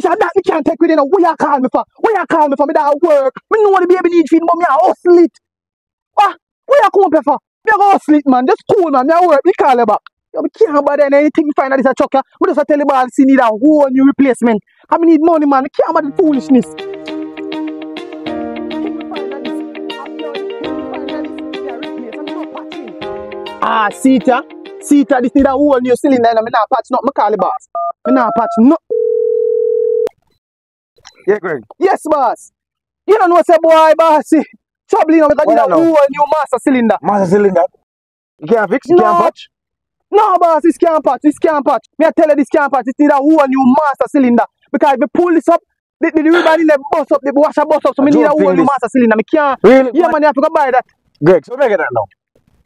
This and that me can't take with you now. Where you call me for? Where you call me for? Me that work. Me know the baby need feed, but me a hustle it. Ah, where you come up here for? Me a go hustle it, man. Just cool, man. Me a work. Me call you back. Yo, me can't bother anything me find out this a chucker. Me just tell the boss he need a whole new replacement. I me need money, man. Me can't bother the foolishness. Ah, Sita, this need a whole new cylinder and me not patch not. Me call the boss. Me not patch no. Yeah, Greg. Yes, boss. You don't know say boy, boss. Trouble, you know, because you need a whole new master cylinder. Master cylinder? You can't fix? You can't patch? No, boss, this can't patch. This can't patch. Me I tell you this can't patch. This need a whole new master cylinder. Because if you pull this up, the ribbon in the bus up, the washer bus up, so me need a whole new master cylinder. Me can't. Really? Yeah, man, you have to go buy that. Greg, so where do I get that now?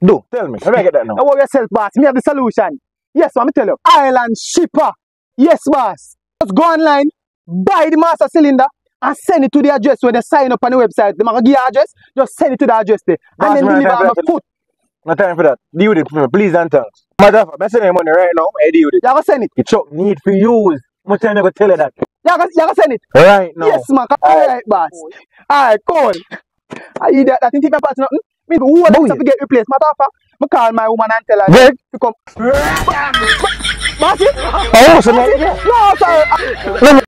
Do, tell me. Where do I get that now? Don't worry yourself, boss. Me have the solution. Yes, man, me tell you. Island shipper. Yes, boss. Just go online, buy the master cylinder, and send it to the address where they sign up on the website. They might give you address, just send it to the address there. And then deliver on my foot. No time for that. Deal with it for me, please and thanks. Matter of fact, I'm sending money right now, I deal with it. You gonna send it? The truck need for use. Much time I go tell you that. You gonna send it? Right now. Yes, man. Alright, boss. Alright, cool. I hear that think I patch nothing. Me who want to get replaced. Matter of fact, I call my woman and tell her to come. Boss it? Oh, so no, sorry.